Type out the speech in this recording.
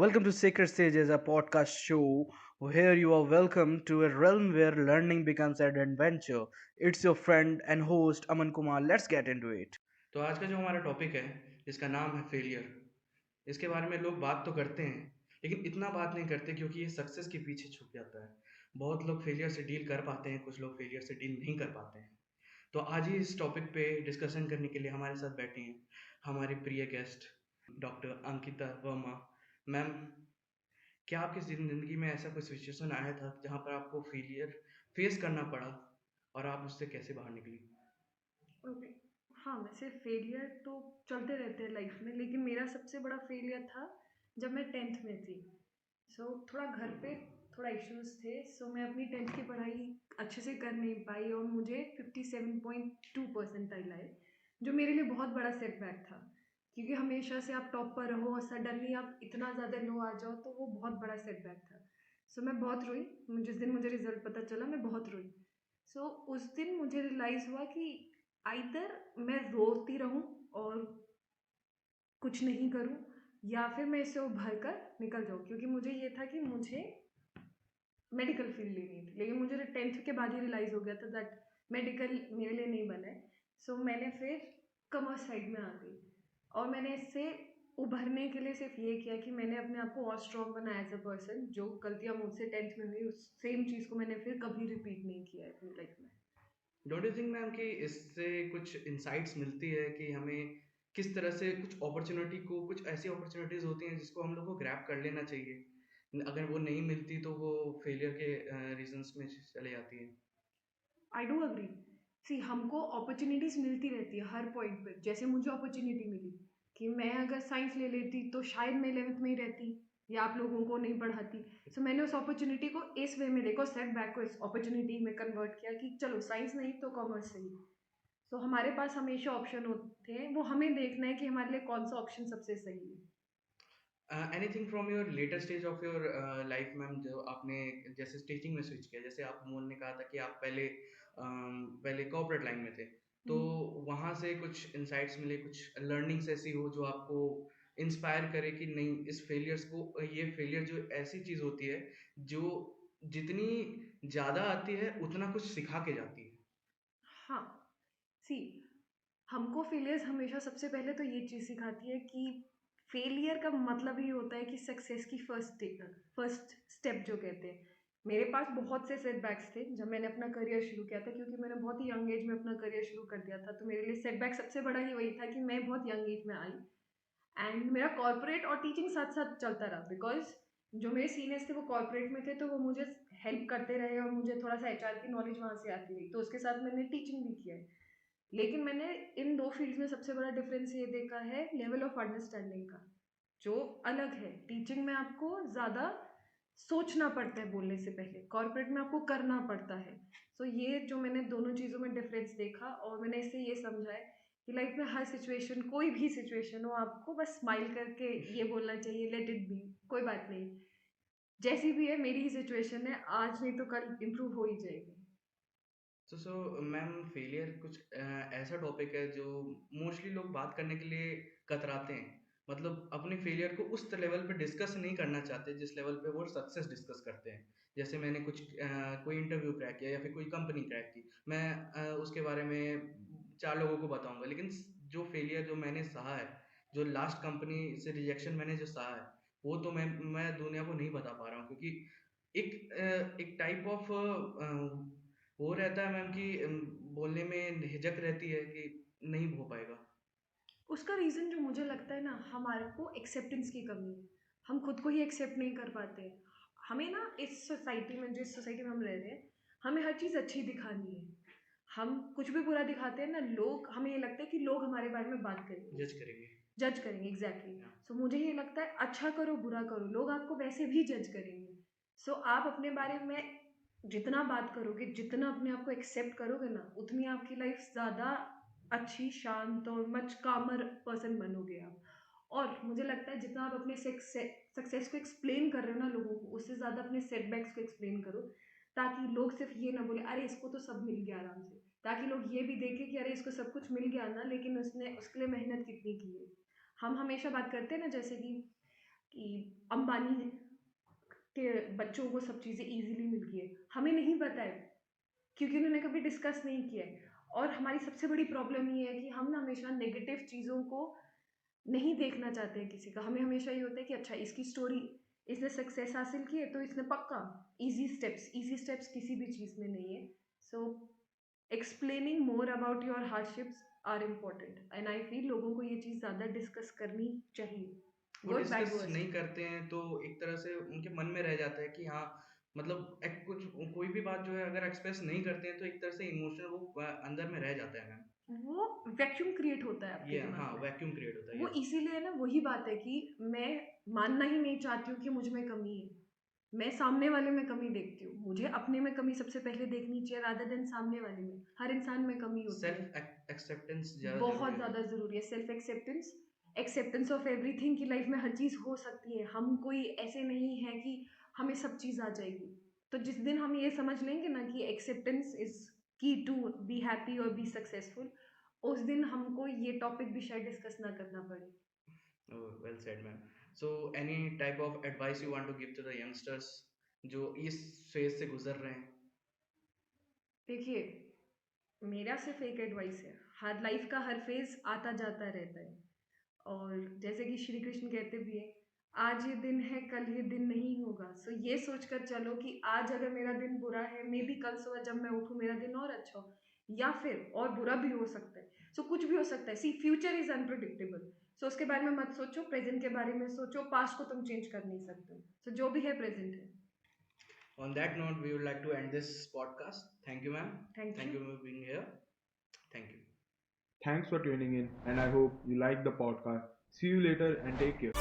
Welcome to Sacred Stages, a podcast show where you are welcome to a realm where learning becomes an adventure. It's your friend and host Aman Kumar. Let's get into it. तो आज का जो हमारा topic है इसका नाम है failure. इसके बारे में लोग बात तो करते हैं लेकिन इतना बात नहीं करते क्योंकि ये सक्सेस के पीछे छुप जाता है। बहुत लोग फेलियर से डील कर पाते हैं, कुछ लोग फेलियर से डील नहीं कर पाते हैं। तो आज ही इस टॉपिक पे डिस्कशन करने के लिए हमारे साथ बैठी हैं हमारी प्रिय guest doctor Ankita Verma. Ma'am, क्या आपकी ज़िंदगी में ऐसा कोई सिचुएशन आया था जहाँ पर आपको फेलियर फेस करना पड़ा और आप उससे कैसे बाहर निकली? ओके। हाँ, वैसे फेलियर तो चलते रहते हैं लाइफ में, लेकिन मेरा सबसे बड़ा फेलियर था जब मैं 10th में थी। थोड़ा घर पे थोड़ा इश्यूज थे। मैं अपनी 10th की पढ़ाई अच्छे से कर नहीं पाई और मुझे 57.2 परसेंटाइल आए, जो मेरे लिए बहुत बड़ा सेटबैक था। क्योंकि हमेशा से आप टॉप पर रहो और सडनली आप इतना ज़्यादा लो आ जाओ, तो वो बहुत बड़ा सेटबैक था। मैं बहुत रोई। जिस दिन मुझे रिजल्ट पता चला, मैं बहुत रोई। उस दिन मुझे रियलाइज़ हुआ कि आइदर मैं रोती रहूं और कुछ नहीं करूं, या फिर मैं इससे उभर कर निकल जाऊं। क्योंकि मुझे ये था कि मुझे मेडिकल फील्ड लेनी थी, लेकिन मुझे 10th के बाद ही रियलाइज़ हो गया था दैट मेडिकल मेरे लिए नहीं बना है। मैंने फिर कॉमर्स साइड में आ गई, और मैंने इससे उभरने के लिए सिर्फ ये किया कि मैंने अपने आप को और स्ट्रॉन्ग बनाया एज अ पर्सन। जो गलतियाँ मुझसे 10th में हुई, उस सेम चीज़ को मैंने फिर कभी रिपीट नहीं किया है अपनी लाइफ में। डोंट यू थिंक मैम कि इससे कुछ इंसाइट्स मिलती है कि हमें किस तरह से कुछ अपॉर्चुनिटी को, कुछ ऐसी अपॉर्चुनिटीज होती हैं जिसको हम लोग को ग्रैब कर लेना चाहिए, अगर वो नहीं मिलती तो वो फेलियर के रीजंस में चले जाती है। I do agree. हमको अपॉर्चुनिटीज मिलती रहती है हर पॉइंट पे। जैसे मुझे अपॉर्चुनिटी मिली कि मैं अगर साइंस ले लेती तो शायद मैं 11th में ही रहती या आप लोगों को नहीं पढ़ाती। मैंने उस अपॉर्चुनिटी को इस वे में देखो, सेट बैक को इस अपॉर्चुनिटी में कन्वर्ट किया कि चलो साइंस नहीं तो कॉमर्स सही। हमारे पास हमेशा ऑप्शन होते हैं, वो हमें देखना है कि हमारे लिए कौन सा ऑप्शन सबसे सही है। Anything from your later stage of your life ma'am, जो आपने जैसे टीचिंग में स्विच किया, जैसे आप मोहन ने कहा था कि आप पहले कॉर्पोरेट लाइन में थे, तो वहाँ से कुछ इंसाइट्स मिले, कुछ लर्निंग्स ऐसी हो जो आपको इंस्पायर करे कि नहीं, इस फेलियर्स को, ये फेलियर जो ऐसी चीज़ होती है जो जितनी ज़्यादा आती है उतना कुछ सिखा के जाती है। हाँ, सी हमको फेलियर्स हमेशा सबसे पहले तो ये चीज़ सिखाती है कि फेलियर का मतलब ही होता है कि सक्सेस की फर्स्ट स्टेप जो कहते हैं। मेरे पास बहुत से सेटबैक्स थे जब मैंने अपना करियर शुरू किया था, क्योंकि मैंने बहुत ही यंग एज में अपना करियर शुरू कर दिया था। तो मेरे लिए सेटबैक सबसे बड़ा ही वही था कि मैं बहुत यंग एज में आई, एंड मेरा कॉर्पोरेट और टीचिंग साथ साथ चलता रहा। बिकॉज जो मेरे सीनियर्स थे वो कॉर्पोरेट में थे, तो वो मुझे हेल्प करते रहे और मुझे थोड़ा सा एचआर की नॉलेज वहाँ से आती रही, तो उसके साथ मैंने टीचिंग भी किया है। लेकिन मैंने इन दो फील्ड्स में सबसे बड़ा डिफरेंस ये देखा है लेवल ऑफ अंडरस्टैंडिंग का, जो अलग है। टीचिंग में आपको ज़्यादा सोचना पड़ता है बोलने से पहले, कॉर्पोरेट में आपको करना पड़ता है। ये जो मैंने दोनों चीज़ों में डिफरेंस देखा, और मैंने इससे ये समझा है कि लाइफ में हर सिचुएशन, कोई भी सिचुएशन हो, आपको बस स्माइल करके ये बोलना चाहिए, लेट इट बी, कोई बात नहीं, जैसी भी है मेरी ही सिचुएशन है, आज नहीं तो कल इम्प्रूव हो ही जाएगी। सो मैम, फेलियर कुछ ऐसा टॉपिक है जो मोस्टली लोग बात करने के लिए कतराते हैं। मतलब अपने फेलियर को उस लेवल पे डिस्कस नहीं करना चाहते जिस लेवल पे वो सक्सेस डिस्कस करते हैं। जैसे मैंने कोई इंटरव्यू क्रैक किया या फिर कोई कंपनी क्रैक की, मैं उसके बारे में चार लोगों को बताऊंगा, लेकिन जो फेलियर जो मैंने सहा है, जो लास्ट कंपनी से रिजेक्शन मैंने जो सहा है, वो तो मैं दुनिया को नहीं बता पा रहा हूँ, क्योंकि एक टाइप ऑफ वो रहता है मैम कि बोलने में हिचक रहती है कि नहीं हो पाएगा। उसका रीज़न जो मुझे लगता है ना, हमारे को एक्सेप्टेंस की कमी है। हम खुद को ही एक्सेप्ट नहीं कर पाते। हमें ना इस सोसाइटी में, जिस सोसाइटी में हम रह रहे हैं, हमें हर चीज़ अच्छी दिखानी है। हम कुछ भी बुरा दिखाते हैं ना, लोग, हमें ये लगता है कि लोग हमारे बारे में बात करेंगे, जज करेंगे। जज करेंगे। एग्जैक्टली या मुझे ये लगता है अच्छा करो बुरा करो, लोग आपको वैसे भी जज करेंगे। आप अपने बारे में जितना बात करोगे, जितना अपने आप को एक्सेप्ट करोगे ना, उतनी आपकी लाइफ ज़्यादा अच्छी, शांत और मच कामर पर्सन बनोगे आप। और मुझे लगता है जितना आप अपने सक्सेस को एक्सप्लेन कर रहे हो ना लोगों को, उससे ज़्यादा अपने सेटबैक्स को एक्सप्लेन करो, ताकि लोग सिर्फ ये ना बोले अरे इसको तो सब मिल गया आराम से। ताकि लोग ये भी देखें कि अरे इसको सब कुछ मिल गया ना, लेकिन उसने उसके लिए मेहनत कितनी की है। हम हमेशा बात करते हैं ना, जैसे कि कि अंबानी के बच्चों को सब चीज़ें इजीली मिल गई है, हमें नहीं पता है क्योंकि उन्होंने कभी डिस्कस नहीं किया है। और हमारी सबसे बड़ी प्रॉब्लम ये है कि हम ना हमेशा नेगेटिव चीज़ों को नहीं देखना चाहते हैं किसी का। हमें हमेशा ये होता है कि अच्छा इसकी स्टोरी, इसने सक्सेस हासिल की है तो इसने पक्का इजी स्टेप्स किसी भी चीज़ में नहीं है। So explaining more about your hardships are important and I feel लोगों को ये चीज़ ज़्यादा डिस्कस करनी चाहिए। वो गुड बैड डिस्कस वर्स्ट। नहीं करते हैं तो एक तरह से उनके मन में रह जाता है कि हाँ, मतलब कुछ कोई भी बात जो है अगर एक्सप्रेस नहीं करते हैं तो एक तरह से इमोशनल वो अंदर में रह जाता है मैम। वो वैक्यूम क्रिएट होता है आपके ये दिमाग हाँ, में। वैक्यूम क्रिएट होता है वो ये। इसीलिए ना वही बात है कि मैं मानना ही नहीं चाहती हूँ कि मुझ में कमी है। मैं सामने वाले में कमी देखती हूँ। मुझे अपने में कमी सबसे पहले देखनी चाहिए रादर देन सामने वाले में। हर इंसान में कमी होती है। सेल्फ एक्सेप्टेंस ज़्यादा बहुत जरूरी ज़्यादा है। ज़रूरी है self acceptance. Acceptance of everything की लाइफ में हर चीज़ हो सकती है। हम कोई ऐसे नहीं है कि हमें सब चीज़ आ जाएगी। तो जिस दिन हम ये समझ लेंगे ना कि एक्सेप्टेंस इज़ की टू बी हैप्पी और बी सक्सेसफुल, उस दिन हमको ये टॉपिक भी शायद डिस्कस ना करना पड़े। Well said ma'am. So any type of advice you want to give to the youngsters जो इस फेज से गुजर रहे हैं? देखिए, मेरा सिर्फ एक एडवाइस है, हर लाइफ का हर फेज आता जाता रहता है। और जैसे कि श्री कृष्ण कहते भी है, आज ये दिन है कल ये दिन नहीं होगा। सो ये सोचकर चलो कि आज अगर मेरा दिन बुरा है, मे बी कल सुबह जब मैं उठूँ मेरा दिन और अच्छा हो, या फिर और बुरा भी हो सकता है। सो कुछ भी हो सकता है। सी फ्यूचर इज अनप्रिडिक्टेबल। सो उसके बारे में मत सोचो, प्रेजेंट के बारे में सोचो। पास्ट को तुम चेंज कर नहीं सकते हो। सो जो भी है प्रेजेंट है। On that note, we would like to end this podcast. Thank you, ma'am. Thank Thank you. you for being here. Thank you. Thanks for tuning in, and I hope you liked the podcast. See you later and take care.